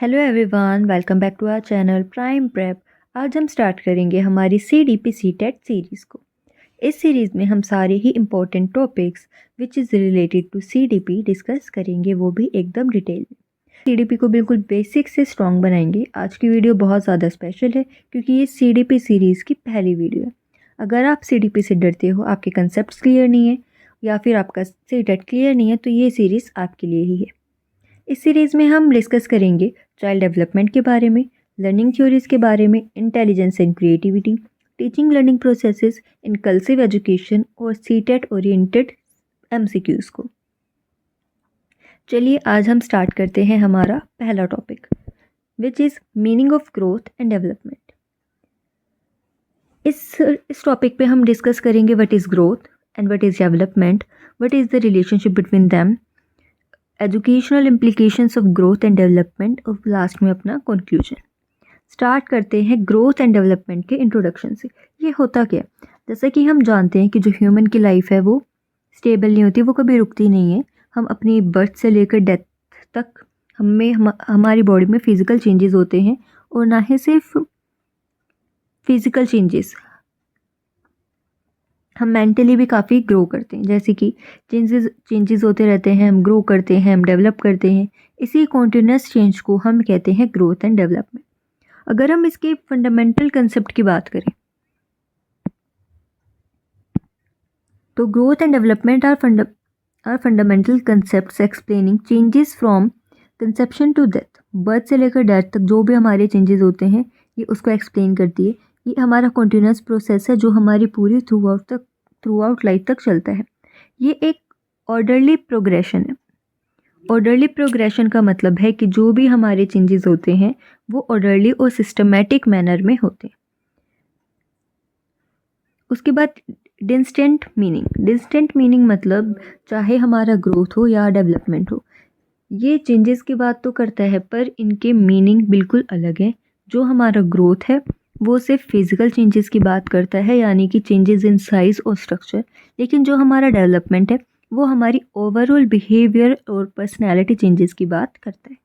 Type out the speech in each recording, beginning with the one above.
Hello everyone, welcome back to our channel Prime Prep. आज हम start करेंगे हमारी CDP CTET सीरीज़ को। इस सीरीज़ में हम सारे ही important topics which is related to CDP discuss करेंगे, वो भी एकदम डिटेल में। CDP को बिल्कुल बेसिक से स्ट्रॉन्ग बनाएंगे। आज की वीडियो बहुत ज़्यादा स्पेशल है क्योंकि ये CDP सीरीज़ की पहली वीडियो है। अगर आप CDP से डरते हो, आपके कंसेप्ट क्लियर नहीं है या फिर आपका CTET क्लियर नहीं है, तो ये सीरीज़ आपके लिए ही है। इस सीरीज़ में हम डिस्कस करेंगे चाइल्ड डेवलपमेंट के बारे में, लर्निंग थ्योरीज के बारे में, intelligence and creativity, teaching learning processes, inclusive education और CTET ओरिएंटेड MCQs को। चलिए आज हम स्टार्ट करते हैं हमारा पहला topic which is meaning of growth and development. इस टॉपिक पे हम डिस्कस करेंगे what is growth and what is development, what is the relationship between them, educational implications of growth and development और लास्ट में अपना कंक्लूजन। स्टार्ट करते हैं growth and development के इंट्रोडक्शन से। ये होता क्या है? जैसा कि हम जानते हैं कि जो ह्यूमन की लाइफ है वो स्टेबल नहीं होती, वो कभी रुकती नहीं है। हम अपनी बर्थ से लेकर डेथ तक हमारी बॉडी में फिजिकल चेंजेस होते हैं, और ना ही सिर्फ फिजिकल चेंजेस, हम मेंटली भी काफ़ी ग्रो करते हैं। जैसे कि चेंजेस होते रहते हैं, हम ग्रो करते हैं, हम डेवलप करते हैं। इसी कॉन्टिन्यूस चेंज को हम कहते हैं ग्रोथ एंड डेवलपमेंट। अगर हम इसके फंडामेंटल कंसेप्ट की बात करें तो growth and development are fundamental concepts explaining changes from conception to death. Birth से लेकर डेथ तक जो भी हमारे चेंजेस होते हैं, ये उसको एक्सप्लेन करती है। ये हमारा कॉन्टिन्यूस प्रोसेस है जो हमारी पूरी थ्रू आउट लाइफ तक चलता है। ये एक ऑर्डरली प्रोग्रेशन है। ऑर्डरली प्रोग्रेशन का मतलब है कि जो भी हमारे चेंजेस होते हैं वो ऑर्डरली और सिस्टमेटिक मैनर में होते हैं। उसके बाद डिस्टेंट मीनिंग मतलब चाहे हमारा ग्रोथ हो या डेवलपमेंट हो, ये चेंजेस की बात तो करता है पर इनके मीनिंग बिल्कुल अलग है। जो हमारा ग्रोथ है वो सिर्फ फिजिकल चेंजेस की बात करता है, यानी कि चेंजेस इन साइज और स्ट्रक्चर। लेकिन जो हमारा डेवलपमेंट है वो हमारी ओवरऑल बिहेवियर और पर्सनैलिटी चेंजेस की बात करता है।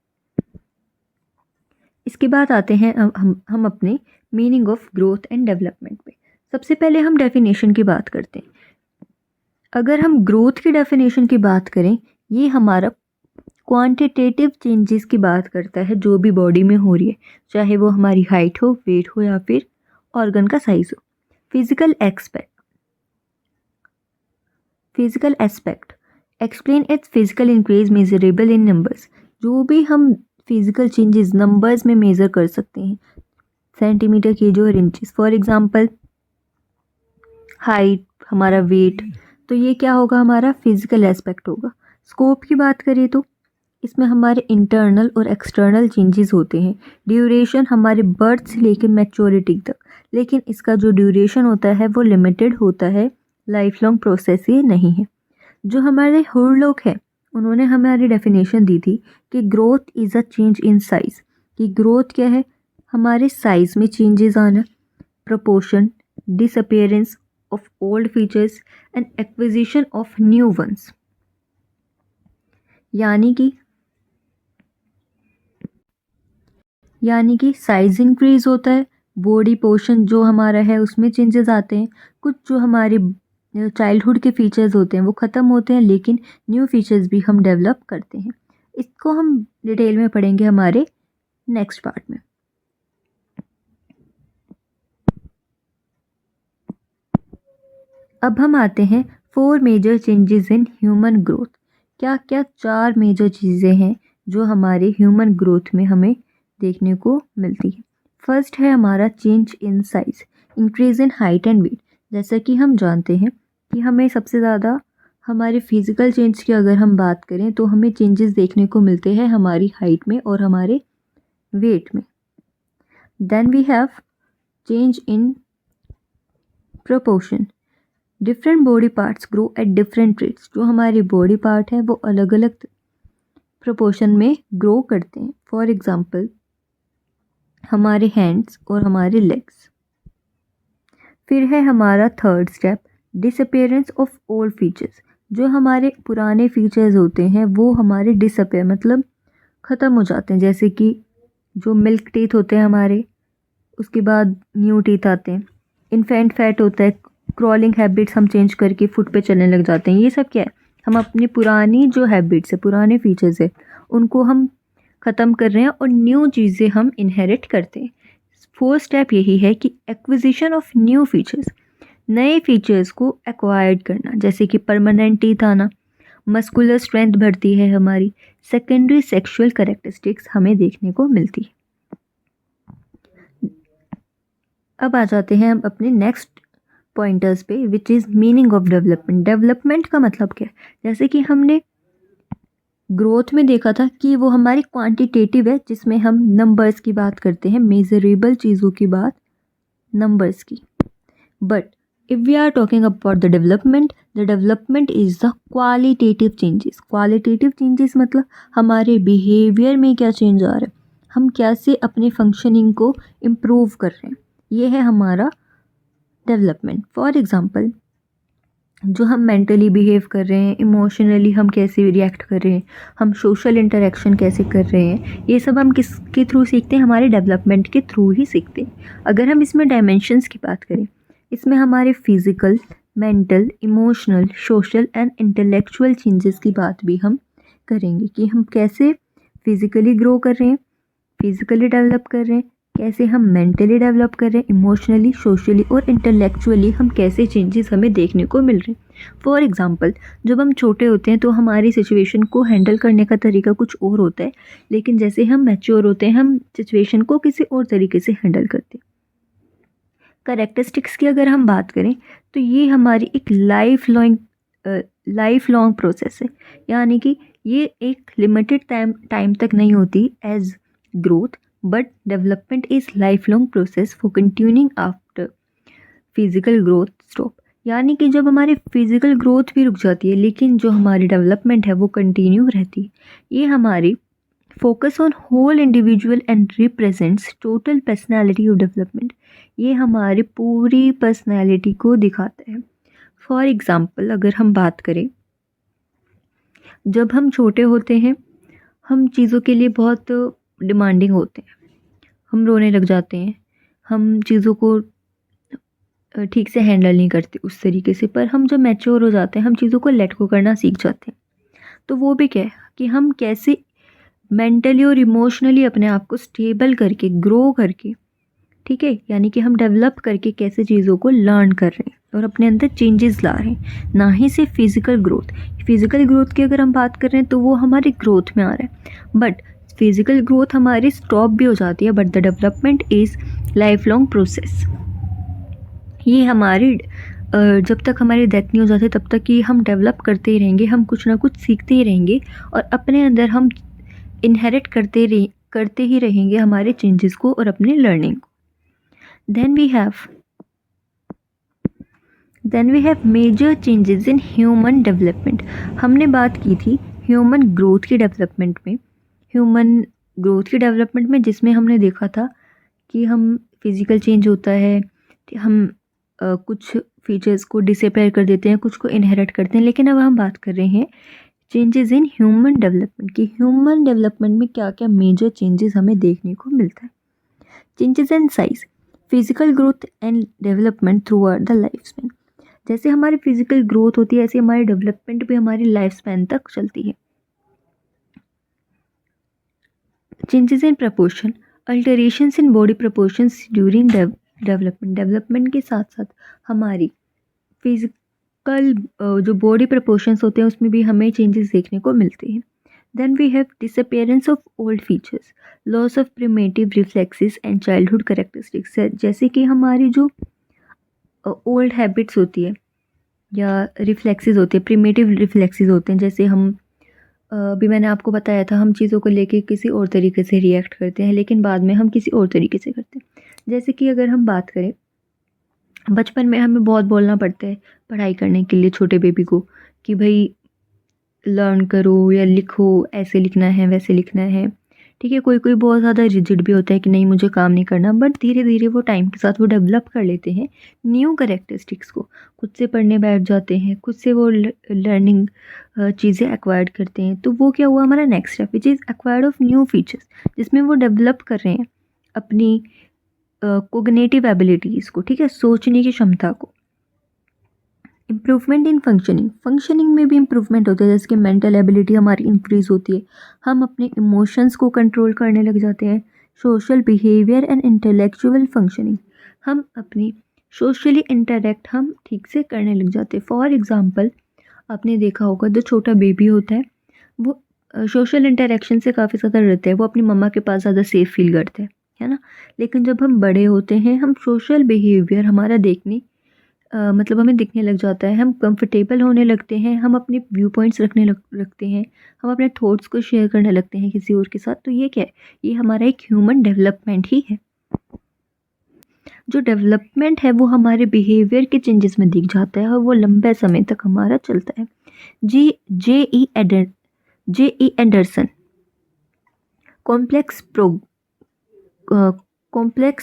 इसके बाद आते हैं हम अपने meaning of growth and development पे। सबसे पहले हम डेफिनेशन की बात करते हैं। अगर हम ग्रोथ की डेफिनेशन की बात करें, ये हमारा क्वांटिटेटिव चेंजेस की बात करता है जो भी बॉडी में हो रही है, चाहे वो हमारी हाइट हो, वेट हो या फिर ऑर्गन का साइज हो। Physical aspect explain it's physical increase measurable in numbers. जो भी हम फिजिकल चेंजेस नंबर्स में मेज़र कर सकते हैं, सेंटीमीटर, केजी और इंचेस। फॉर एग्जांपल हाइट, हमारा वेट, तो ये क्या होगा, हमारा फिजिकल एस्पेक्ट होगा। स्कोप की बात करें तो इसमें हमारे इंटरनल और एक्सटर्नल चेंजेस होते हैं। ड्यूरेशन हमारे बर्थ से लेकर मैच्योरिटी तक, लेकिन इसका जो ड्यूरेशन होता है वो लिमिटेड होता है, लाइफ लॉन्ग प्रोसेस ये नहीं है। जो हमारे हुरलोक हैं उन्होंने हमारी डेफिनेशन दी थी कि growth is a change in size. कि ग्रोथ क्या है, हमारे साइज में चेंजेस आना, proportion, disappearance of old features and acquisition of new ones. यानी कि साइज इंक्रीज होता है, बॉडी पोर्शन जो हमारा है उसमें चेंजेस आते हैं। कुछ जो हमारे चाइल्डहुड के फीचर्स होते हैं वो ख़त्म होते हैं, लेकिन न्यू फीचर्स भी हम डेवलप करते हैं। इसको हम डिटेल में पढ़ेंगे हमारे नेक्स्ट पार्ट में। अब हम आते हैं 4 major changes in human growth. क्या क्या 4 मेजर चीज़ें हैं जो हमारे ह्यूमन ग्रोथ में हमें देखने को मिलती है। फर्स्ट है हमारा change in size, increase in height and weight. जैसा कि हम जानते हैं कि हमें सबसे ज़्यादा हमारे फिजिकल चेंज की अगर हम बात करें तो हमें चेंजेस देखने को मिलते हैं हमारी हाइट में और हमारे वेट में। Then we have change in proportion. Different body parts grow at different rates. जो हमारे बॉडी पार्ट है वो अलग अलग प्रोपोर्शन में ग्रो करते हैं। फॉर एग्जांपल हमारे हैंड्स और हमारे लेग्स। फिर है हमारा third step, disappearance of old features. जो हमारे पुराने फीचर्स होते हैं वो हमारे डिसअपियर मतलब ख़त्म हो जाते हैं। जैसे कि जो मिल्क टीथ होते हैं हमारे, उसके बाद न्यू टीथ आते हैं। इन्फेंट फैट होता है, क्रॉलिंग हैबिट्स हम चेंज करके फुट पे चलने लग जाते हैं। ये सब क्या है, हम अपनी पुरानी जो हैबिट्स है, पुराने फीचर्स है, उनको हम ख़त्म कर रहे हैं और न्यू चीज़ें हम इनहेरिट करते हैं। फोर्थ स्टेप यही है कि एक्विजिशन ऑफ न्यू फीचर्स, नए फीचर्स को एक्वायर्ड करना, जैसे कि परमानेंट टीथ आना, मस्कुलर स्ट्रेंथ बढ़ती है हमारी, सेकेंडरी सेक्सुअल कैरेक्टरिस्टिक्स हमें देखने को मिलती है। अब आ जाते हैं हम अपने नेक्स्ट पॉइंटर्स पे, which is meaning of development. Development का मतलब क्या है, जैसे कि हमने ग्रोथ में देखा था कि वो हमारी क्वांटिटेटिव है, जिसमें हम नंबर्स की बात करते हैं, मेजरेबल चीज़ों की बात, नंबर्स की। But if we are talking about the development is the qualitative changes। qualitative changes मतलब हमारे बिहेवियर में क्या चेंज आ रहा है, हम कैसे अपने फंक्शनिंग को इम्प्रूव कर रहे हैं, ये है हमारा डेवलपमेंट। फॉर एग्जांपल, जो हम मेंटली बिहेव कर रहे हैं, इमोशनली हम कैसे रिएक्ट कर रहे हैं, हम सोशल इंटरेक्शन कैसे कर रहे हैं, ये सब हम किसके थ्रू सीखते हैं, हमारे डेवलपमेंट के थ्रू ही सीखते हैं। अगर हम इसमें डायमेंशंस की बात करें, इसमें हमारे physical, mental, emotional, social and intellectual changes की बात भी हम करेंगे कि हम कैसे फिज़िकली ग्रो कर रहे हैं, फिज़िकली डेवलप कर रहे हैं, कैसे हम मेंटली डेवलप कर रहे हैं, इमोशनली, सोशली और इंटेलेक्चुअली हम कैसे चेंजेस हमें देखने को मिल रहे हैं। फॉर एग्जांपल, जब हम छोटे होते हैं तो हमारी सिचुएशन को हैंडल करने का तरीका कुछ और होता है, लेकिन जैसे हम मैच्योर होते हैं हम सिचुएशन को किसी और तरीके से हैंडल करते हैं। कैरेक्टरिस्टिक्स की अगर हम बात करें तो ये हमारी एक लाइफ लॉन्ग प्रोसेस है, यानी कि ये एक लिमिटेड टाइम तक नहीं होती as growth, but development is life long process for continuing after physical growth stop. यानी कि जब हमारी फिजिकल ग्रोथ भी रुक जाती है, लेकिन जो हमारी डेवलपमेंट है वो कंटिन्यू रहती है। ये हमारी focus on whole individual and represents total personality of development, ये हमारी पूरी पर्सनैलिटी को दिखाता है। फॉर एग्ज़ाम्पल, अगर हम बात करें, जब हम छोटे होते हैं हम चीज़ों के लिए बहुत डिमांडिंग होते हैं, हम रोने लग जाते हैं, हम चीज़ों को ठीक से हैंडल नहीं करते उस तरीके से। पर हम जब मैच्योर हो जाते हैं हम चीज़ों को लेट गो करना सीख जाते हैं। तो वो भी क्या है कि हम कैसे मेंटली और इमोशनली अपने आप को स्टेबल करके, ग्रो करके, ठीक है, यानी कि हम डेवलप करके कैसे चीज़ों को लर्न कर रहे हैं और अपने अंदर चेंजेस ला रहे हैं, ना ही सिर्फ फिज़िकल ग्रोथ। फिज़िकल ग्रोथ की अगर हम बात कर रहे हैं तो वो हमारी ग्रोथ में आ रहा है, बट फिज़िकल ग्रोथ हमारी स्टॉप भी हो जाती है, but the development is life long process. ये हमारी जब तक हमारी डेथ नहीं हो जाती तब तक ही हम डेवलप करते ही रहेंगे, हम कुछ ना कुछ सीखते ही रहेंगे और अपने अंदर हम इनहेरिट करते ही रहेंगे हमारे चेंजेस को और अपने लर्निंग को। Then we have major changes in human development. हमने बात की थी ह्यूमन ग्रोथ की डेवलपमेंट में, जिसमें हमने देखा था कि हम फिज़िकल चेंज होता है, हम कुछ फीचर्स को डिसअपेयर कर देते हैं, कुछ को इनहेरिट करते हैं। लेकिन अब हम बात कर रहे हैं चेंजेस इन ह्यूमन डेवलपमेंट की। ह्यूमन डेवलपमेंट में क्या क्या मेजर चेंजेस हमें देखने को मिलता है। Changes in size, physical growth and development through out the life span. जैसे हमारी फिजिकल ग्रोथ होती है ऐसे हमारी डेवलपमेंट भी हमारी लाइफ स्पैन तक चलती है। Changes in proportion, alterations in body proportions during development के साथ साथ हमारी फिजिकल जो बॉडी प्रपोर्शंस होते हैं उसमें भी हमें चेंजेस देखने को मिलते हैं। Then we have disappearance of old features, loss of primitive reflexes and childhood characteristics. जैसे कि हमारी जो ओल्ड हैबिट्स होती है या रिफ्लेक्सेस होते हैं, प्रिमेटिव रिफ्लेक्सेस होते हैं, जैसे हम अभी मैंने आपको बताया था हम चीज़ों को लेके किसी और तरीके से रिएक्ट करते हैं, लेकिन बाद में हम किसी और तरीके से करते हैं। जैसे कि अगर हम बात करें, बचपन में हमें बहुत बोलना पड़ता है पढ़ाई करने के लिए छोटे बेबी को कि भाई लर्न करो या लिखो, ऐसे लिखना है वैसे लिखना है, ठीक है। कोई कोई बहुत ज़्यादा रिजिड भी होता है कि नहीं मुझे काम नहीं करना, बट धीरे धीरे वो टाइम के साथ वो डेवलप कर लेते हैं न्यू करेक्टरिस्टिक्स को, खुद से पढ़ने बैठ जाते हैं, खुद से वो लर्निंग चीज़ें एक्वायर्ड करते हैं। तो वो क्या हुआ हमारा next step, which is acquired of new features, जिसमें वो डेवलप कर रहे हैं अपनी कोग्निटिव एबिलिटीज़ को, ठीक है, सोचने की क्षमता को। इम्प्रूवमेंट इन फंक्शनिंग, फंक्शनिंग में भी इम्प्रूवमेंट होता है, जैसे कि मेंटल एबिलिटी हमारी इंक्रीज होती है, हम अपने इमोशंस को कंट्रोल करने लग जाते हैं। Social behaviour and intellectual functioning, हम अपनी सोशली इंटरेक्ट हम ठीक से करने लग जाते हैं। फॉर एग्जांपल आपने देखा होगा जो छोटा बेबी होता है वो सोशल इंटरेक्शन से काफ़ी ज़्यादा रहता है, वो अपनी मम्मा के पास ज़्यादा सेफ फील करते हैं, है ना। लेकिन जब हम बड़े होते हैं हम सोशल बिहेवियर हमारा देखने मतलब हमें दिखने लग जाता है, हम कंफर्टेबल होने लगते हैं, हम अपने व्यू पॉइंट्स रखते हैं, हम अपने थॉट्स को शेयर करने लगते हैं किसी और के साथ। तो ये क्या है, ये हमारा एक ह्यूमन डेवलपमेंट ही है। जो डेवलपमेंट है वो हमारे बिहेवियर के चेंजेस में दिख जाता है और वो लंबे समय तक हमारा चलता है। J E Anderson complex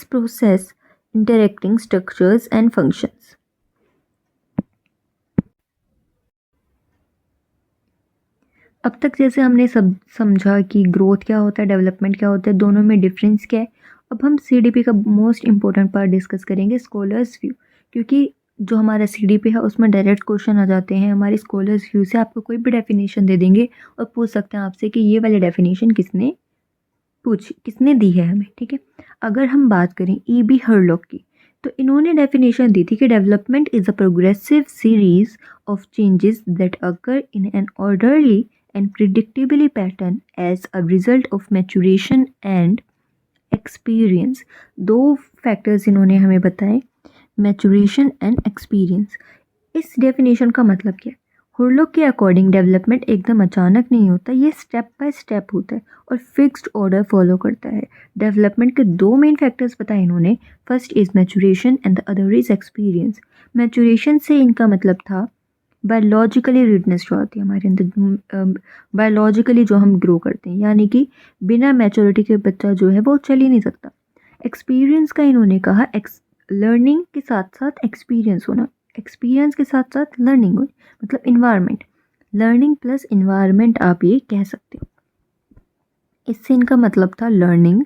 process interacting structures and functions. अब तक जैसे हमने सब समझा कि ग्रोथ क्या होता है, डेवलपमेंट क्या होता है, दोनों में डिफरेंस क्या है। अब हम सीडीपी का मोस्ट इंपॉर्टेंट पार्ट डिस्कस करेंगे, स्कॉलर्स व्यू, क्योंकि जो हमारा सीडीपी है उसमें डायरेक्ट क्वेश्चन आ जाते हैं। हमारे स्कॉलर्स व्यू से आपको कोई भी डेफिनेशन दे देंगे और पूछ सकते हैं आपसे कि ये वाली डेफिनेशन किसने दी है हमें, ठीक है। अगर हम बात करें E.B. हर्लॉक की, तो इन्होंने डेफिनेशन दी थी कि development is a progressive series of changes that occur in an orderly and predictably pattern as a result of maturation and experience। दो फैक्टर्स इन्होंने हमें बताए, मैचुरेशन एंड एक्सपीरियंस। इस डेफिनेशन का मतलब क्या है, हुरलॉक के अकॉर्डिंग डेवलपमेंट एकदम अचानक नहीं होता, ये स्टेप बाय स्टेप होता है और फिक्स्ड ऑर्डर फॉलो करता है। डेवलपमेंट के दो मेन फैक्टर्स बताए इन्होंने, first is maturation and the other is experience. Maturation से इनका मतलब था बायोलॉजिकली रीडनेस जो आती है हमारे अंदर, बायोलॉजिकली जो हम ग्रो करते हैं, यानी कि बिना मैच्योरिटी के बच्चा जो है वो चल ही नहीं सकता। एक्सपीरियंस का इन्होंने कहा लर्निंग के साथ साथ एक्सपीरियंस होना, एक्सपीरियंस के साथ साथ लर्निंग होनी, मतलब इन्वायरमेंट, लर्निंग प्लस इन्वायरमेंट आप ये कह सकते हो। इससे इनका मतलब था लर्निंग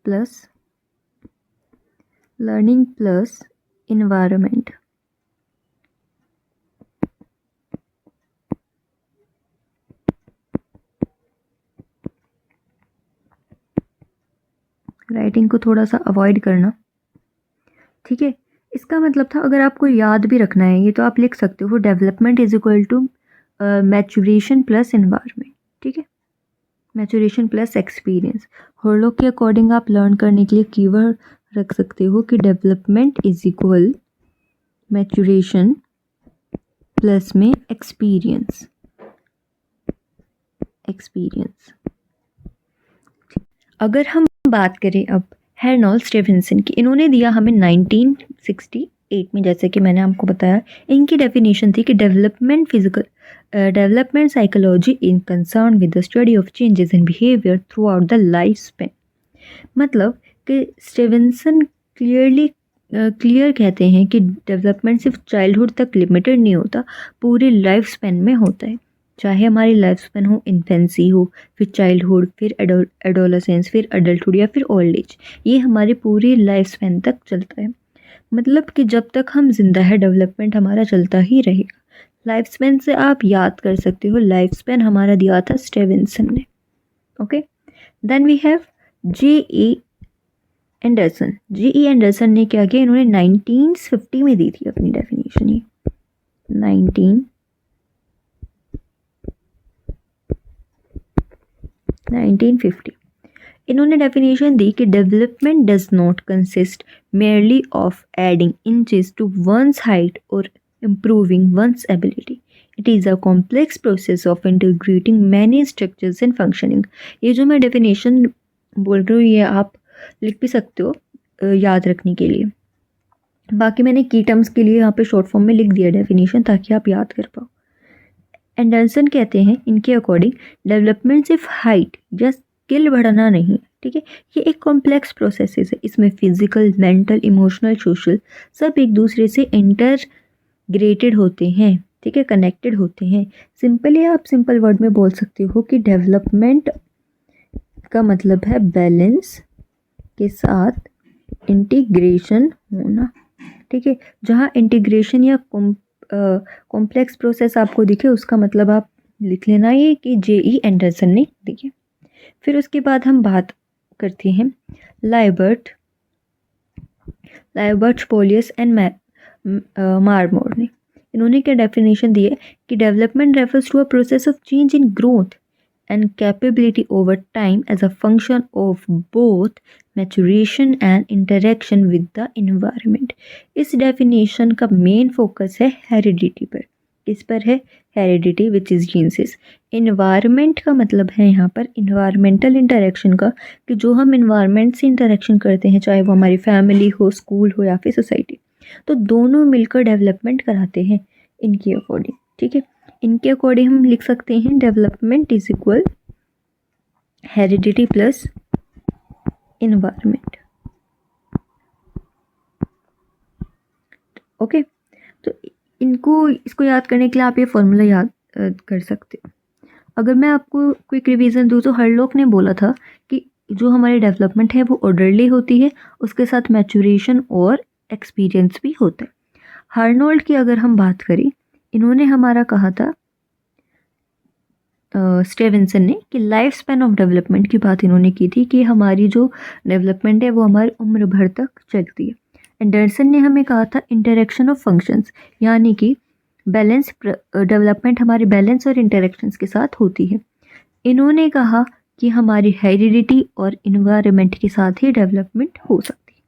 प्लस इन्वायरमेंट। राइटिंग को थोड़ा सा अवॉइड करना, ठीक है। इसका मतलब था अगर आपको याद भी रखना है ये तो आप लिख सकते हो, development is equal to maturation plus environment, ठीक है, मैचुरेशन प्लस एक्सपीरियंस। हर्लॉक के अकॉर्डिंग आप लर्न करने के लिए कीवर्ड रख सकते हो कि development is equal maturation plus में एक्सपीरियंस। अगर हम बात करें अब हेर्नोल्ड स्टीफेंसन की, इन्होंने दिया हमें 1968 में, जैसे कि मैंने आपको बताया, इनकी डेफिनेशन थी कि development psychology in concern with the study of changes in behaviour through out the life span. मतलब कि स्टीफेंसन क्लियर कहते हैं कि डेवलपमेंट सिर्फ चाइल्डहुड तक लिमिटेड नहीं होता, पूरी लाइफ स्पेन में होता है। चाहे हमारी लाइफ स्पेन हो, इन्फेंसी हो, फिर चाइल्डहुड, फिर एडोलेसेंस, फिर अडल्टहुड या फिर ओल्ड एज, ये हमारी पूरी लाइफ स्पेन तक चलता है। मतलब कि जब तक हम जिंदा है डेवलपमेंट हमारा चलता ही रहेगा। लाइफ स्पेन से आप याद कर सकते हो, लाइफ स्पेन हमारा दिया था स्टीफेंसन ने। Okay, then we have J.E. Anderson. J.E. Anderson ने क्या किया, इन्होंने 1950 में दी थी अपनी डेफिनेशन, ये 1950 इन्होंने डेफिनेशन दी कि development does not consist merely of adding inches to one's height और improving one's ability, it is a complex process of integrating many structures in functioning. ये जो मैं डेफिनेशन बोल रही हूँ ये आप लिख भी सकते हो याद रखने के लिए, बाकी मैंने की टर्म्स के लिए यहाँ पे शॉर्ट फॉर्म में लिख दिया डेफिनेशन ताकि आप याद कर पाओ। एंडरसन कहते हैं इनके अकॉर्डिंग डेवलपमेंट सिर्फ हाइट या स्किल बढ़ाना नहीं, ठीक है, ये एक कॉम्प्लेक्स प्रोसेस है। इसमें फिजिकल, मेंटल, इमोशनल, सोशल सब एक दूसरे से इंटरग्रेटेड होते हैं, ठीक है, कनेक्टेड होते हैं। सिंपली आप सिंपल वर्ड में बोल सकते हो कि डेवलपमेंट का मतलब है बैलेंस के साथ इंटीग्रेशन होना, ठीक है। जहाँ इंटीग्रेशन या कॉम्प्लेक्स प्रोसेस आपको दिखे उसका मतलब आप लिख लेना ये कि J.E. एंडरसन ने दिखे। फिर उसके बाद हम बात करते हैं लाइबर्ट, पोलियस एंड मार्मोर ने। इन्होंने क्या डेफिनेशन दी है कि development refers to a process of change in growth and capability over time as a function of both maturation and interaction with the environment। इस डेफिनेशन का मेन फोकस है हेरिडिटी पर। किस पर है? Heredity which is genes. Environment का मतलब है यहाँ पर इन्वायरमेंटल इंटरेक्शन का, कि जो हम इन्वायरमेंट से इंटरेक्शन करते हैं, चाहे वो हमारी फैमिली हो, स्कूल हो या फिर सोसाइटी, तो दोनों मिलकर डेवलपमेंट कराते हैं इनके अकॉर्डिंग, ठीक है। इनके अकॉर्डिंग हम लिख सकते हैं development is equal heredity plus environment. Okay, तो इसको याद करने के लिए आप ये फॉर्मूला याद कर सकते हो। अगर मैं आपको क्विक रिवीजन दूँ तो हरलॉक ने बोला था कि जो हमारी डेवलपमेंट है वो ऑर्डरली होती है, उसके साथ मैचुरेशन और एक्सपीरियंस भी होता है। हार्नोल्ड की अगर हम बात करें, इन्होंने हमारा कहा था स्टीवेंसन ने कि लाइफ स्पैन ऑफ डेवलपमेंट की बात इन्होंने की थी कि हमारी जो डेवलपमेंट है वो हमारी उम्र भर तक चलती है। एंडरसन ने हमें कहा था इंटरेक्शन ऑफ फंक्शंस, यानी कि बैलेंस डेवलपमेंट हमारे बैलेंस और इंटरेक्शंस के साथ होती है। इन्होंने कहा कि हमारी हेरिडिटी और इन्वायरमेंट के साथ ही डेवलपमेंट हो सकती है,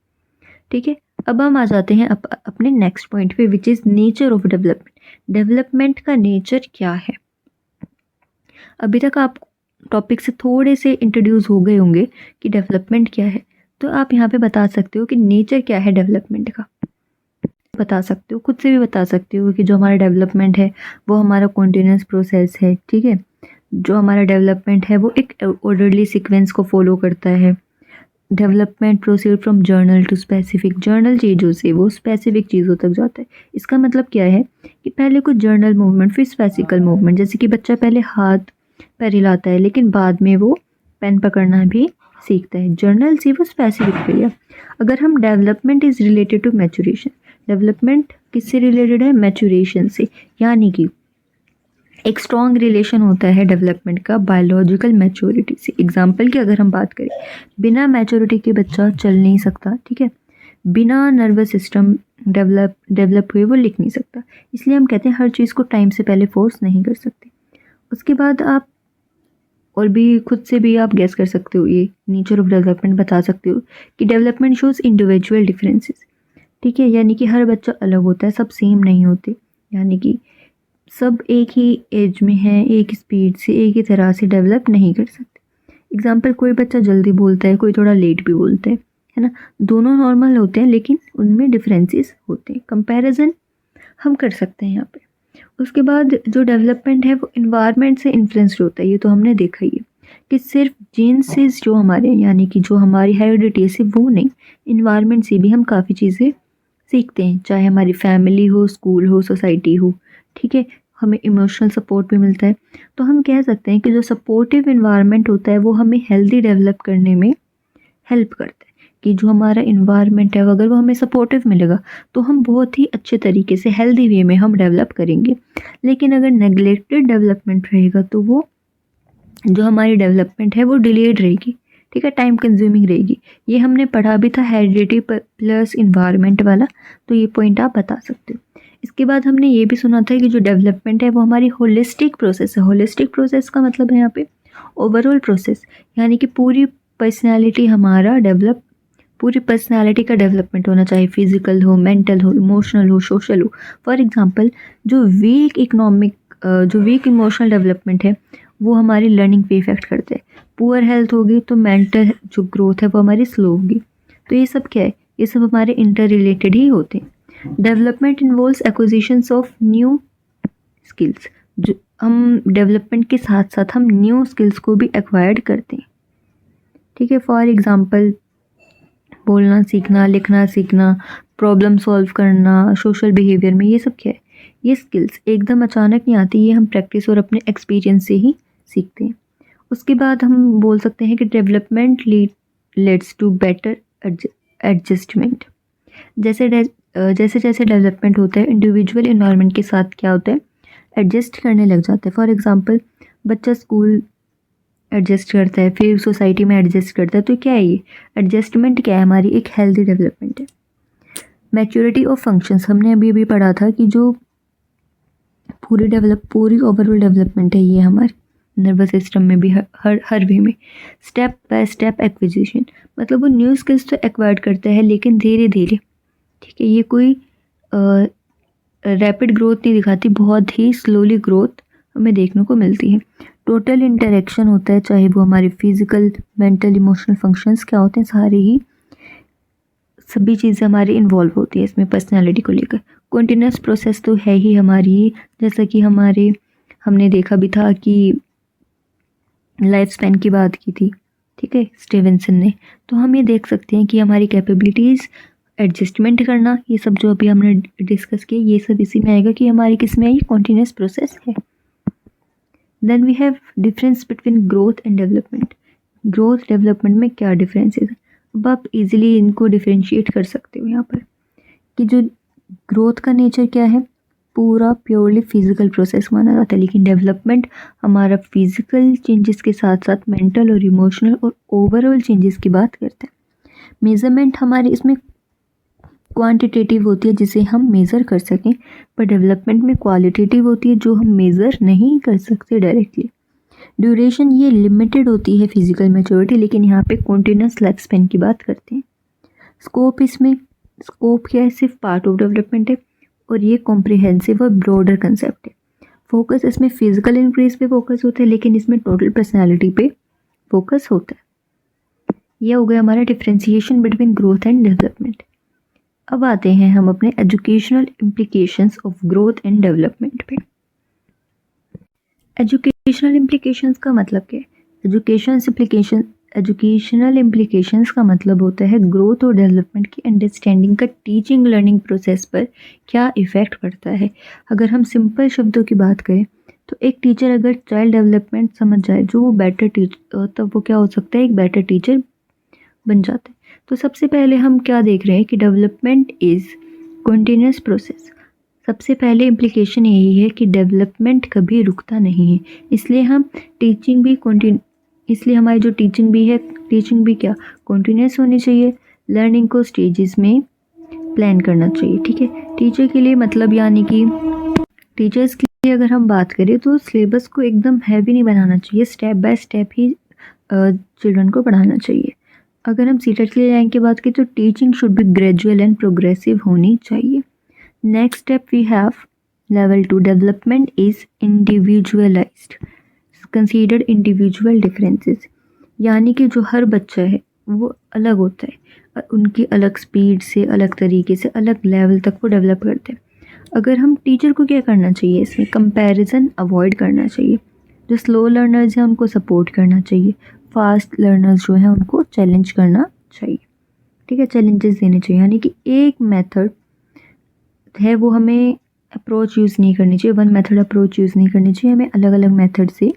ठीक है। अब हम आ जाते हैं अपने नेक्स्ट पॉइंट पे, which is nature of development. Development का नेचर क्या है? अभी तक आप टॉपिक से थोड़े से इंट्रोड्यूस हो गए होंगे कि डेवलपमेंट क्या है, तो आप यहाँ पे बता सकते हो कि नेचर क्या है डेवलपमेंट का। बता सकते हो, खुद से भी बता सकते हो कि जो हमारा डेवलपमेंट है वो हमारा कॉन्टिन्यूस प्रोसेस है, ठीक है। जो हमारा डेवलपमेंट है वो एक ऑर्डरली सीक्वेंस को फॉलो करता है। Development proceed from general to specific, general चीज़ों से वो स्पेसिफिक चीज़ों तक जाता है। इसका मतलब क्या है कि पहले कुछ जर्नल मूवमेंट, फिर स्पेसिफिकल मूवमेंट। जैसे कि बच्चा पहले हाथ पैर हिलाता है लेकिन बाद में वो पेन पकड़ना भी सीखता है, जर्नल से वो स्पेसिफिक पे लिया। अगर हम development is related to maturation, development किससे रिलेटेड है? मैचुरेशन से, यानी कि एक स्ट्रॉन्ग रिलेशन होता है डेवलपमेंट का बायोलॉजिकल मैच्योरिटी से। एग्जाम्पल की अगर हम बात करें, बिना मैच्योरिटी के बच्चा चल नहीं सकता, ठीक है। बिना नर्वस सिस्टम डेवलप हुए वो लिख नहीं सकता। इसलिए हम कहते हैं हर चीज़ को टाइम से पहले फोर्स नहीं कर सकते। उसके बाद आप और भी खुद से भी आप गेस कर सकते हो, ये नेचर ऑफ डेवलपमेंट बता सकते हो कि डेवलपमेंट शोज इंडिविजुअल डिफरेंसेस, ठीक है। यानी कि हर बच्चा अलग होता है, सब सेम नहीं होते, यानी कि सब एक ही एज में है, एक स्पीड से, एक ही तरह से डेवलप नहीं कर सकते। एग्जाम्पल, कोई बच्चा जल्दी बोलता है, कोई थोड़ा लेट भी बोलता है ना। दोनों नॉर्मल होते हैं लेकिन उनमें डिफरेंसेस होते हैं। कंपैरिजन हम कर सकते हैं यहाँ पे। उसके बाद जो डेवलपमेंट है वो इन्वायरमेंट से इन्फ्लुएंस्ड होता है। ये तो हमने देखा ही है कि सिर्फ जीन से जो हमारे, यानी कि जो हमारी हेरिडिटी से वो नहीं, इन्वायरमेंट से भी हम काफ़ी चीज़ें सीखते हैं, चाहे हमारी फैमिली हो, स्कूल हो, सोसाइटी हो, ठीक है। हमें इमोशनल सपोर्ट भी मिलता है। तो हम कह सकते हैं कि जो सपोर्टिव इन्वायरमेंट होता है वो हमें हेल्दी डेवलप करने में हेल्प करता है। कि जो हमारा इन्वायरमेंट है अगर वो हमें सपोर्टिव मिलेगा तो हम बहुत ही अच्छे तरीके से हेल्दी वे में हम डेवलप करेंगे। लेकिन अगर नेगलेक्टेड डेवलपमेंट रहेगा तो वो जो हमारी डेवलपमेंट है वो डिलेड रहेगी, ठीक है, टाइम कंज्यूमिंग रहेगी। ये हमने पढ़ा भी था हेरिडिटी प्लस इन्वायरमेंट वाला, तो ये पॉइंट आप बता सकते हो। इसके बाद हमने ये भी सुना था कि जो डेवलपमेंट है वो हमारी होलिस्टिक प्रोसेस है। होलिस्टिक प्रोसेस का मतलब है यहाँ पे ओवरऑल प्रोसेस, यानी कि पूरी पर्सनैलिटी हमारा डेवलप, पूरी पर्सनैलिटी का डेवलपमेंट होना चाहिए, फिजिकल हो, मेंटल हो, इमोशनल हो, सोशल हो। फॉर एग्जांपल, जो वीक इमोशनल डेवलपमेंट है वो हमारी लर्निंग पे इफेक्ट करते हैं। पुअर हेल्थ होगी तो मेंटल जो ग्रोथ है वो हमारी स्लो होगी। तो ये सब क्या है? ये सब हमारे इंटर रिलेटेड ही होते हैं। Development involves acquisitions of new skills, जो हम डेवलपमेंट के साथ साथ हम न्यू स्किल्स को भी एक्वायर्ड करते हैं। ठीक है, फॉर एग्जांपल बोलना सीखना, लिखना सीखना, प्रॉब्लम सॉल्व करना, सोशल बिहेवियर में, ये सब क्या है? ये स्किल्स एकदम अचानक नहीं आती, ये हम प्रैक्टिस और अपने एक्सपीरियंस से ही सीखते हैं। उसके बाद हम बोल सकते हैं कि development leads to better adjustment. जैसे जैसे जैसे डेवलपमेंट होता है, इंडिविजुअल इन्वायरमेंट के साथ क्या होता है, एडजस्ट करने लग जाते हैं। फॉर एग्जांपल बच्चा स्कूल एडजस्ट करता है, फिर सोसाइटी में एडजस्ट करता है, तो क्या है ये एडजस्टमेंट? क्या है? हमारी एक हेल्दी डेवलपमेंट है। मैच्योरिटी ऑफ फंक्शंस, हमने अभी अभी पढ़ा था कि जो पूरी ओवरऑल डेवलपमेंट है ये हमारे नर्वस सिस्टम में भी हर वे में। स्टेप बाय स्टेप एक्विजिशन, मतलब वो न्यू स्किल्स तो एक्वायर्ड करता है लेकिन धीरे धीरे। ठीक है, ये कोई रैपिड ग्रोथ नहीं दिखाती, बहुत ही स्लोली ग्रोथ हमें देखने को मिलती है। टोटल इंटरेक्शन होता है, चाहे वो हमारे फिजिकल, मेंटल, इमोशनल फंक्शंस क्या होते हैं, सारे ही सभी चीज़ें हमारी इन्वॉल्व होती है इसमें पर्सनालिटी को लेकर। कंटिन्यूस प्रोसेस तो है ही हमारी, जैसा कि हमने देखा भी था कि लाइफ स्पैन की बात की थी, ठीक है, स्टीवेंसन ने। तो हम ये देख सकते हैं कि हमारी कैपेबिलिटीज़, एडजस्टमेंट करना, ये सब जो अभी हमने डिस्कस किया, ये सब इसी में आएगा कि हमारी किस में है, ये कॉन्टीन्यूस प्रोसेस है। Then we have difference between growth and development. Growth development में क्या डिफरेंसेस है? अब आप इजीली इनको डिफरेंशिएट कर सकते हो यहाँ पर कि जो ग्रोथ का नेचर क्या है, पूरा प्योरली फिजिकल प्रोसेस माना जाता है, लेकिन डेवलपमेंट हमारा फिजिकल चेंजेस के साथ साथ मेंटल और इमोशनल और ओवरऑल चेंजेस की बात करते हैं। मेजरमेंट हमारी इसमें क्वांटिटेटिव होती है जिसे हम मेज़र कर सकें, पर डेवलपमेंट में क्वालिटेटिव होती है जो हम मेज़र नहीं कर सकते डायरेक्टली। ड्यूरेशन ये लिमिटेड होती है फिजिकल मैच्योरिटी, लेकिन यहाँ पे कॉन्टिन्यूस लाइफ स्पैन की बात करते हैं। स्कोप क्या है? सिर्फ पार्ट ऑफ डेवलपमेंट है और ये कॉम्प्रिहेंसिव और ब्रॉडर कंसेप्ट है। फोकस इसमें फिजिकल इंक्रीज पे फोकस होता है, लेकिन इसमें टोटल पर्सनैलिटी पे फोकस होता है। यह हो गया हमारा differentiation between growth and development. अब आते हैं हम अपने educational implications of growth and development पे। एजुकेशनल इम्प्लीकेशंस का मतलब क्या है? एजुकेशनल इम्प्लीकेशंस का मतलब होता है ग्रोथ और डेवलपमेंट की अंडरस्टैंडिंग का टीचिंग लर्निंग प्रोसेस पर क्या इफ़ेक्ट पड़ता है। अगर हम सिंपल शब्दों की बात करें तो एक टीचर अगर चाइल्ड डेवलपमेंट समझ जाए, जो वो बेटर टीचर, तब वो क्या हो सकता है, एक बेटर टीचर बन जाता है। तो सबसे पहले हम क्या देख रहे हैं कि डेवलपमेंट इज़ कंटिन्यूस प्रोसेस। सबसे पहले इम्प्लीकेशन यही है कि डेवलपमेंट कभी रुकता नहीं है, इसलिए हमारी जो टीचिंग भी क्या कंटिन्यूस होनी चाहिए। लर्निंग को स्टेजेस में प्लान करना चाहिए। ठीक है, टीचर के लिए मतलब यानी कि टीचर्स के लिए अगर हम बात करें तो सिलेबस को एकदम हैवी नहीं बनाना चाहिए, step by step he children को पढ़ाना चाहिए। अगर हम सीटेट के लिए रैंक की बात करें तो teaching should be gradual and progressive होनी चाहिए। Next step we have level 2, development is individualized, consider individual differences, यानी कि जो हर बच्चा है वो अलग होता है, उनकी अलग स्पीड से, अलग तरीके से, अलग लेवल तक वो डेवलप करते हैं। अगर हम टीचर को क्या करना चाहिए, इसमें कंपैरिजन अवॉइड करना चाहिए। जो स्लो लर्नर्स हैं उनको सपोर्ट करना चाहिए, फास्ट लर्नर्स जो हैं उनको चैलेंज करना चाहिए। ठीक है, चैलेंजेस देने चाहिए, यानी कि एक मेथड है वो हमें अप्रोच यूज़ नहीं करनी चाहिए, वन मेथड अप्रोच यूज़ नहीं करनी चाहिए, हमें अलग अलग मेथड से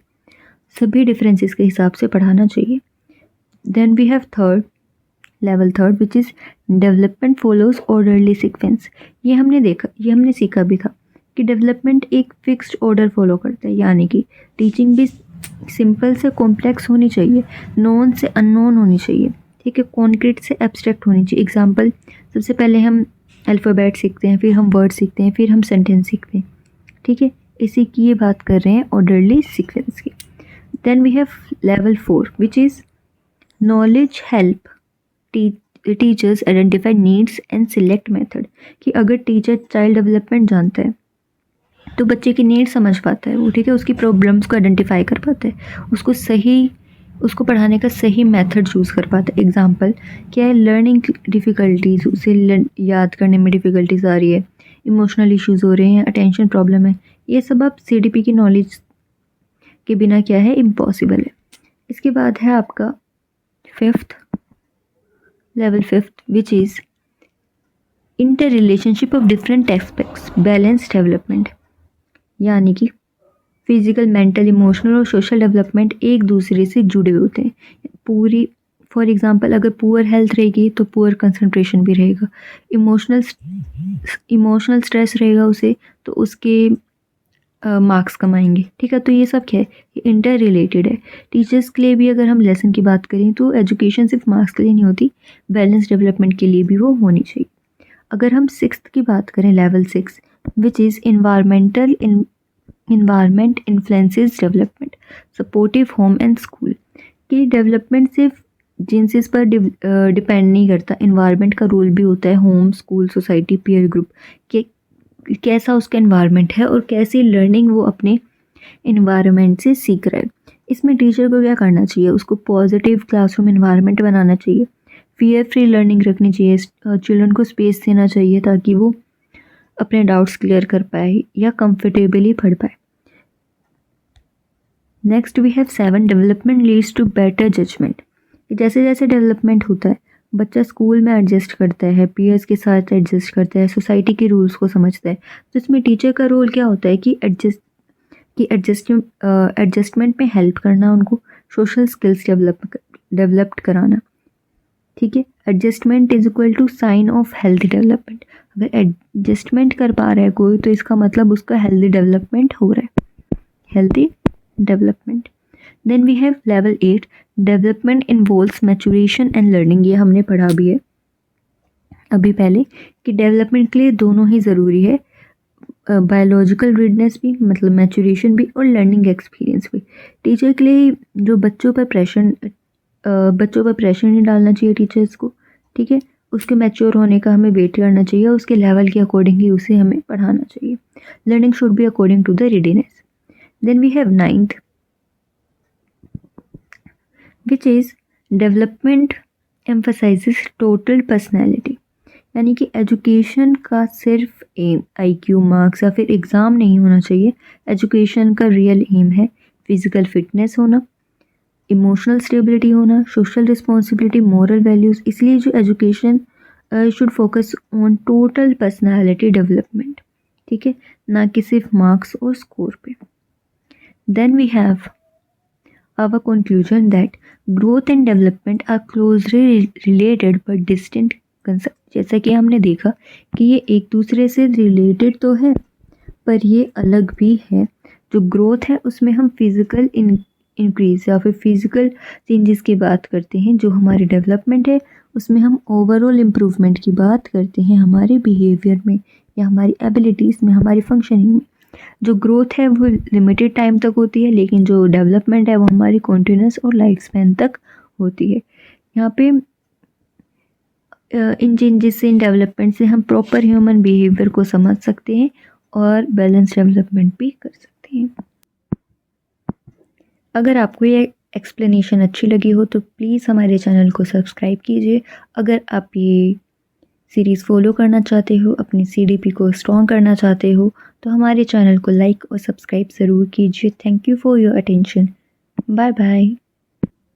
सभी डिफरेंसेस के हिसाब से पढ़ाना चाहिए। Then we have level third which is development follows orderly sequence. ये हमने सीखा भी था कि डेवलपमेंट एक फिक्स्ड ऑर्डर फॉलो करता है, यानी कि टीचिंग भी सिंपल से कॉम्प्लेक्स होनी चाहिए, नोन से अननोन होनी चाहिए। ठीक है, कॉन्क्रीट से एब्स्ट्रैक्ट होनी चाहिए। एग्जाम्पल, सबसे पहले हम अल्फ़ाबेट सीखते हैं, फिर हम वर्ड सीखते हैं, फिर हम सेंटेंस सीखते हैं। ठीक है, इसी की ये बात कर रहे हैं ऑर्डरली सीक्वेंस की। Then we have level 4 which is knowledge help teachers identify needs and select method, कि अगर टीचर चाइल्ड डेवलपमेंट जानता है तो बच्चे की नीड समझ पाता है वो। ठीक है, उसकी प्रॉब्लम्स को आइडेंटिफाई कर पाता है, उसको पढ़ाने का सही मेथड चूज़ कर पाता है। एग्जाम्पल क्या है, लर्निंग डिफ़िकल्टीज, उसे याद करने में डिफ़िकल्टीज आ रही है, इमोशनल इश्यूज़ हो रहे हैं, अटेंशन प्रॉब्लम है, ये सब आप CDP की नॉलेज के बिना क्या है, इम्पॉसिबल है। इसके बाद है आपका level fifth which is inter relationship of different aspects, balance development. यानी कि फिजिकल, मेंटल, इमोशनल और सोशल डेवलपमेंट एक दूसरे से जुड़े होते हैं। पूरी फॉर एग्जांपल अगर पुअर हेल्थ रहेगी तो पुअर कंसंट्रेशन भी रहेगा, इमोशनल स्ट्रेस रहेगा उसे तो उसके मार्क्स कम आएंगे। ठीक है, तो ये सब क्या है, ये इंटर रिलेटेड है। टीचर्स के लिए भी अगर हम लेसन की बात करें तो एजुकेशन सिर्फ मार्क्स के लिए नहीं होती, बैलेंस डेवलपमेंट के लिए भी वो होनी चाहिए। अगर हम सिक्स्थ की बात करें, level 6 which is environment influences development, supportive home and school. कि डेवलपमेंट सिर्फ जिनसिस पर डिपेंड नहीं करता, इन्वायरमेंट का रोल भी होता है, home, school, society, peer group के कैसा उसका इन्वायरमेंट है और कैसी लर्निंग वो अपने इन्वायरमेंट से सीख रहा है। इसमें टीचर को क्या करना चाहिए, उसको पॉजिटिव क्लासरूम इन्वायरमेंट बनाना चाहिए, फियर फ्री लर्निंग रखनी चाहिए, चिल्ड्रन को स्पेस देना चाहिए ताकि वो अपने डाउट्स क्लियर कर पाए या कंफर्टेबली पढ़ पाए। Next we have 7 development leads to better judgement. जैसे जैसे डेवलपमेंट होता है बच्चा स्कूल में एडजस्ट करता है, पीयर्स के साथ एडजस्ट करता है, सोसाइटी के रूल्स को समझता है। तो इसमें टीचर का रोल क्या होता है कि एडजस्टमेंट में हेल्प करना, उनको सोशल स्किल्स डेवलप्ड कराना। ठीक है, adjustment is equal to sign of healthy development. अगर एडजस्टमेंट कर पा रहा है कोई तो इसका मतलब उसका हेल्दी डेवलपमेंट हो रहा है, healthy development. Then we have level 8 development involves maturation and learning. ये हमने पढ़ा भी है अभी पहले कि डेवलपमेंट के लिए दोनों ही ज़रूरी है, बायोलॉजिकल रीडनेस भी मतलब मैचुरेशन भी और लर्निंग एक्सपीरियंस भी। टीचर के लिए जो बच्चों पर प्रेशर नहीं डालना चाहिए टीचर्स को। ठीक है, उसके मैच्योर होने का हमें वेट करना चाहिए, उसके लेवल के अकॉर्डिंग ही उसे हमें पढ़ाना चाहिए। Learning should be according to the readiness. Then we have 9th which is development emphasises total personality. यानी कि एजुकेशन का सिर्फ एम IQ मार्क्स या फिर एग्ज़ाम नहीं होना चाहिए। एजुकेशन का रियल एम है फिज़िकल फिटनेस होना, इमोशनल स्टेबिलिटी होना, सोशल रिस्पॉन्सिबिलिटी, मॉरल वैल्यूज़। इसलिए जो education should focus on total personality development. ठीक है, ना कि सिर्फ मार्क्स और स्कोर पे। Then we have our conclusion that growth and development are closely related but distinct concepts। जैसा कि हमने देखा कि ये एक दूसरे से रिलेटेड तो है पर ये अलग भी है। जो ग्रोथ है उसमें हम फिजिकल इंक्रीज या फिर फिजिकल चेंजेस की बात करते हैं, जो हमारी डेवलपमेंट है उसमें हम ओवरऑल इम्प्रूवमेंट की बात करते हैं, हमारे बिहेवियर में या हमारी एबिलिटीज़ में, हमारी फंक्शनिंग में। जो ग्रोथ है वो लिमिटेड टाइम तक होती है, लेकिन जो डेवलपमेंट है वो हमारी कॉन्टिन्यूस और लाइफ स्पैन तक होती है। यहाँ पे इन चेंजेस से, इन डेवलपमेंट से हम प्रॉपर ह्यूमन बिहेवियर को समझ सकते हैं और बैलेंस डेवलपमेंट भी कर सकते हैं। अगर आपको ये एक्सप्लेनेशन अच्छी लगी हो तो प्लीज़ हमारे चैनल को सब्सक्राइब कीजिए। अगर आप ये सीरीज़ फॉलो करना चाहते हो, अपनी CDP को स्ट्रॉन्ग करना चाहते हो तो हमारे चैनल को लाइक और सब्सक्राइब ज़रूर कीजिए। Thank you for your attention. Bye bye.